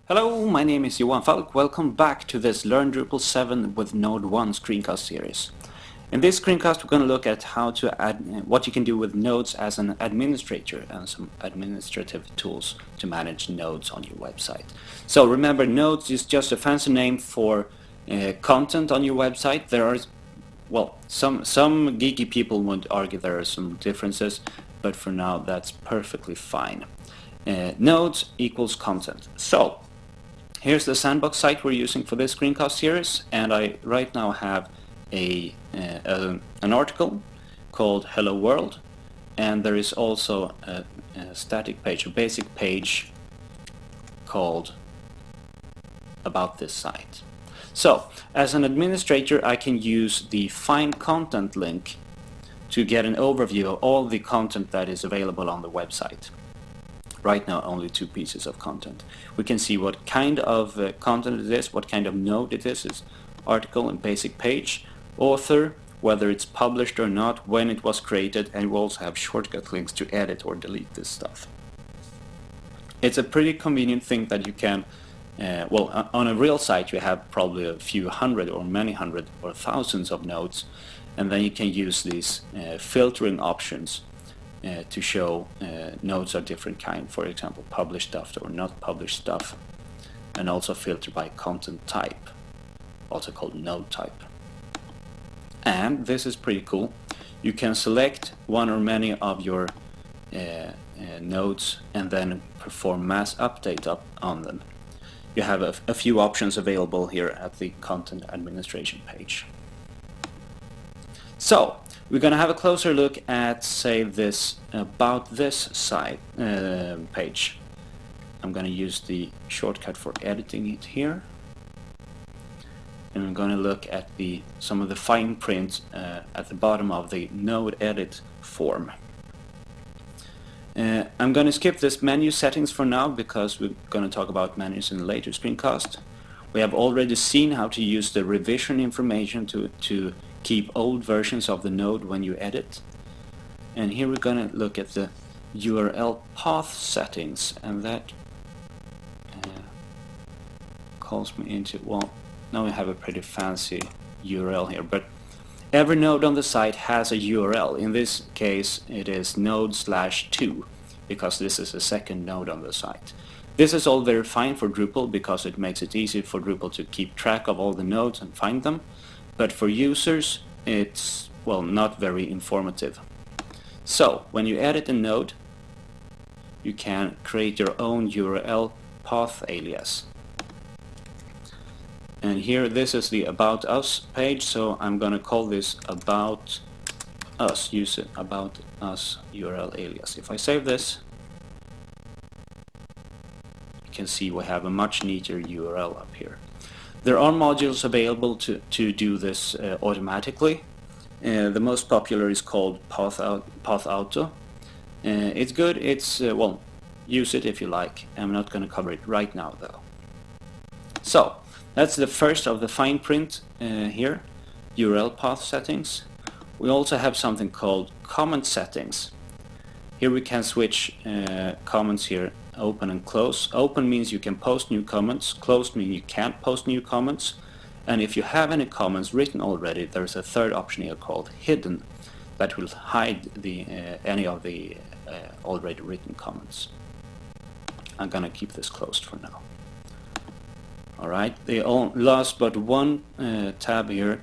Hello, my name is Johan Falk. Welcome back to this Learn Drupal 7 with Node 1 screencast series. In this screencast we're going to look at how to add what you can do with nodes as an administrator and some administrative tools to manage nodes on your website. So remember, nodes is just a fancy name for content on your website. There are, well, some geeky people would argue there are some differences, but for now that's perfectly fine. Nodes equals content. So here's the sandbox site we're using for this screencast series, and I right now have an article called Hello World, and there is also a static page, a basic page called About This Site. So as an administrator I can use the Find Content link to get an overview of all the content that is available on the website. Right now only 2 pieces of content. We can see what kind of content it is, what kind of node it is article and basic page, author, whether it's published or not, when it was created, and we also have shortcut links to edit or delete this stuff. It's a pretty convenient thing that you can, well, on a real site you have probably a few hundred or many hundred or thousands of nodes, and then you can use these filtering options to show nodes of different kind, for example published stuff or not published stuff, and also filter by content type, also called node type. And this is pretty cool. You can select one or many of your nodes and then perform mass update on them. You have a few options available here at the content administration page. So we're going to have a closer look at, say, this About This site page. I'm going to use the shortcut for editing it here, and I'm going to look at some of the fine print at the bottom of the node edit form. I'm going to skip this menu settings for now because we're going to talk about menus in a later screencast. We have already seen how to use the revision information to keep old versions of the node when you edit. And here we're going to look at the URL path settings, and that calls me into, well, now we have a pretty fancy URL here, but every node on the site has a URL. In this case it is node/2 because this is the second node on the site. This is all very fine for Drupal because it makes it easy for Drupal to keep track of all the nodes and find them. But for users it's, well, not very informative. So when you edit a node you can create your own URL path alias. And here this is the About Us page, so I'm gonna call this About Us, use it About Us URL alias. If I save this, you can see we have a much neater URL up here. There are modules available to do this automatically. The most popular is called Path Auto. It's good, it's, well, use it if you like. I'm not going to cover it right now though. So that's the first of the fine print here, URL path settings. We also have something called comment settings. Here we can switch comments here, open and close. Open means you can post new comments, closed means you can't post new comments, and if you have any comments written already, there's a third option here called hidden that will hide any of the already written comments. I'm gonna keep this closed for now. Alright, the last but one tab here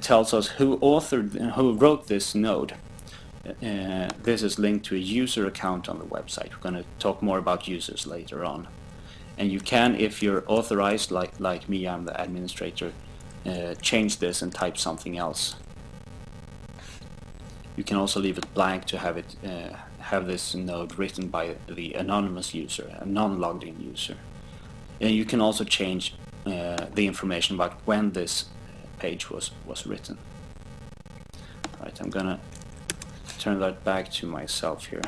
tells us who wrote this node. This is linked to a user account on the website. We're going to talk more about users later on. And you can, if you're authorized, like me, I'm the administrator, change this and type something else. You can also leave it blank to have it have this node written by the anonymous user, a non-logged in user. And you can also change the information about when this page was written. Alright, I'm gonna turn that back to myself here.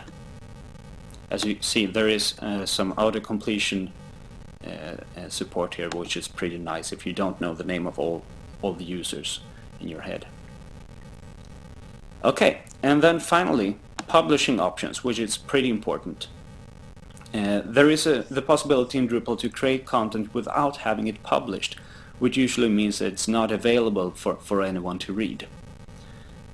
As you see, there is some auto-completion support here, which is pretty nice if you don't know the name of all the users in your head. Okay, and then finally publishing options, which is pretty important. There is the possibility in Drupal to create content without having it published, which usually means that it's not available for anyone to read.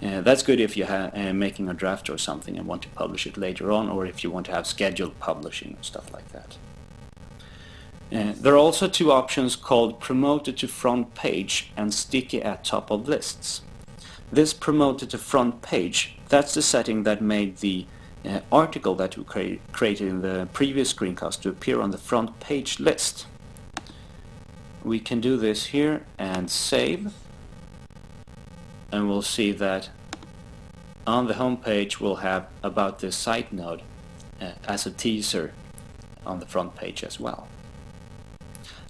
That's good if you're making a draft or something and want to publish it later on, or if you want to have scheduled publishing and stuff like that. There are also two options called promoted to front page and sticky at top of lists. This promoted to front page, that's the setting that made the article that we created in the previous screencast to appear on the front page list. We can do this here and save, and we'll see that on the home page we'll have about this site node as a teaser on the front page as well.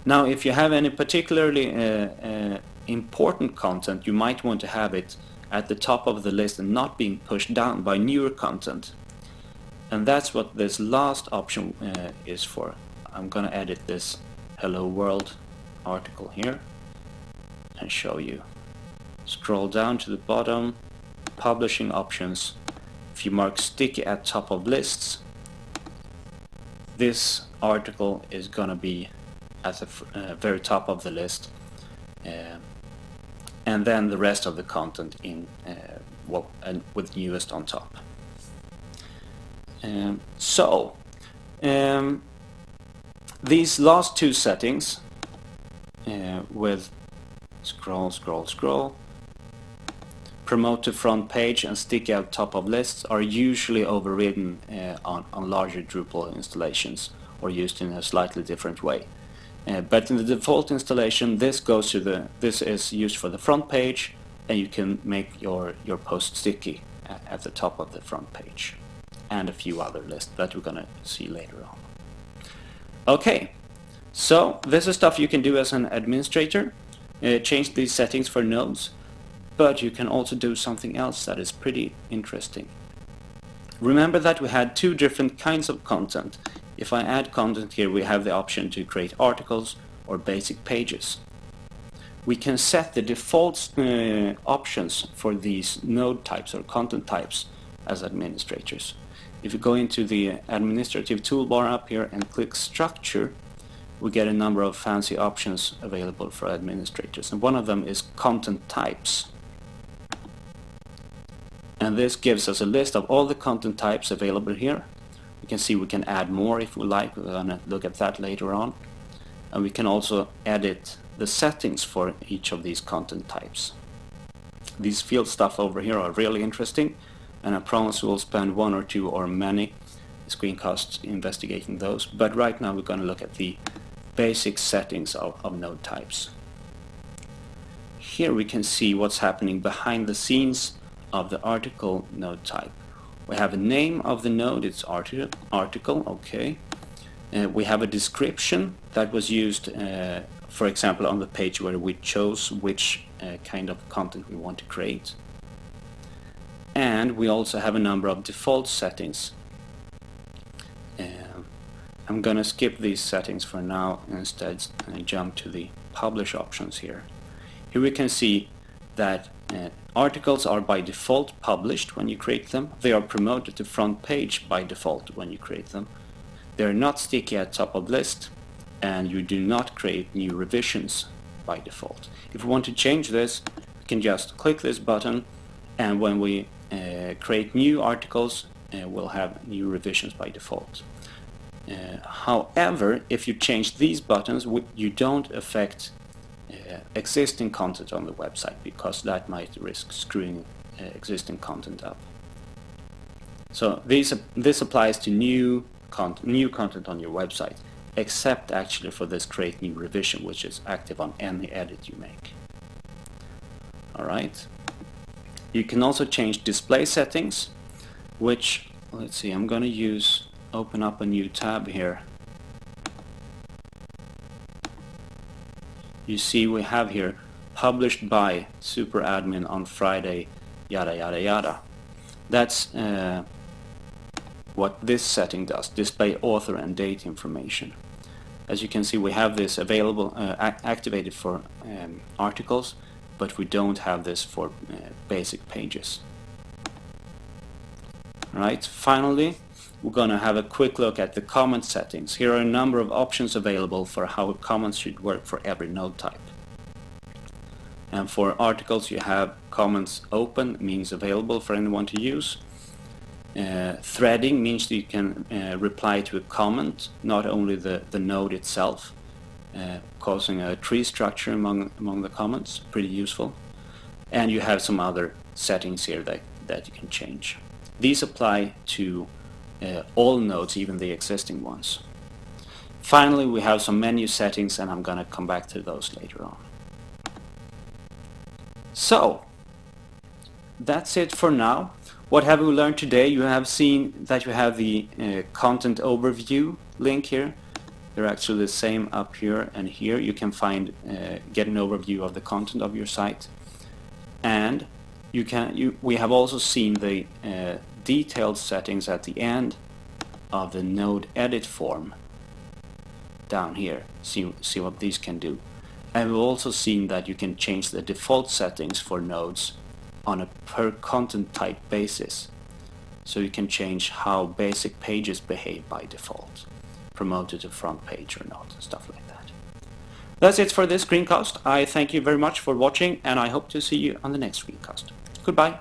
Now, if you have any particularly important content, you might want to have it at the top of the list and not being pushed down by newer content. And that's what this last option is for. I'm gonna edit this Hello World article here and show you. Scroll down to the bottom, publishing options. If you mark sticky at top of lists, this article is gonna be at the very top of the list, and then the rest of the content in with newest on top. These last two settings with scroll, promote to front page and stick out top of lists are usually overridden on larger Drupal installations or used in a slightly different way. But in the default installation, this is used for the front page, and you can make your post sticky at the top of the front page, and a few other lists that we're gonna see later on. Okay, so this is stuff you can do as an administrator, change these settings for nodes, but you can also do something else that is pretty interesting. Remember that we had two different kinds of content. If I add content here, we have the option to create articles or basic pages. We can set the default options for these node types or content types as administrators. If you go into the administrative toolbar up here and click structure, we get a number of fancy options available for administrators, and one of them is content types. And this gives us a list of all the content types available here. You can see we can add more if we like. We're going to look at that later on. And we can also edit the settings for each of these content types. These field stuff over here are really interesting, and I promise we'll spend one or two or many screencasts investigating those. But right now we're going to look at the basic settings of node types. Here we can see what's happening behind the scenes of the article node type. We have a name of the node, it's article, okay. We have a description that was used, for example, on the page where we chose which kind of content we want to create. And we also have a number of default settings. I'm gonna skip these settings for now, instead jump to the publish options here. Here we can see that articles are by default published when you create them. They are promoted to front page by default when you create them. They are not sticky at top of list, and you do not create new revisions by default. If we want to change this, we can just click this button, and when we create new articles, we'll have new revisions by default. However, if you change these buttons, you don't affect existing content on the website, because that might risk screwing existing content up. So this applies to new content on your website, except actually for this create new revision, which is active on any edit you make. Alright. You can also change display settings, which, let's see, I'm gonna open up a new tab here. You see we have here published by super admin on Friday, yada yada yada. That's what this setting does, display author and date information. As you can see, we have this available, activated for articles, but we don't have this for basic pages. Right. Finally, we're going to have a quick look at the comment settings. Here are a number of options available for how comments should work for every node type. And for articles you have comments open, means available for anyone to use. Threading means that you can reply to a comment, not only the node itself, causing a tree structure among the comments, pretty useful. And you have some other settings here that you can change. These apply to all nodes, even the existing ones. Finally, we have some menu settings, and I'm going to come back to those later on. So, that's it for now. What have we learned today? You have seen that you have the content overview link here. They're actually the same up here and here. You can find, get an overview of the content of your site. And we have also seen the detailed settings at the end of the node edit form down here. See what these can do. And we've also seen that you can change the default settings for nodes on a per content type basis. So you can change how basic pages behave by default, promoted to front page or not, and stuff like that. That's it for this screencast. I thank you very much for watching, and I hope to see you on the next screencast. Goodbye.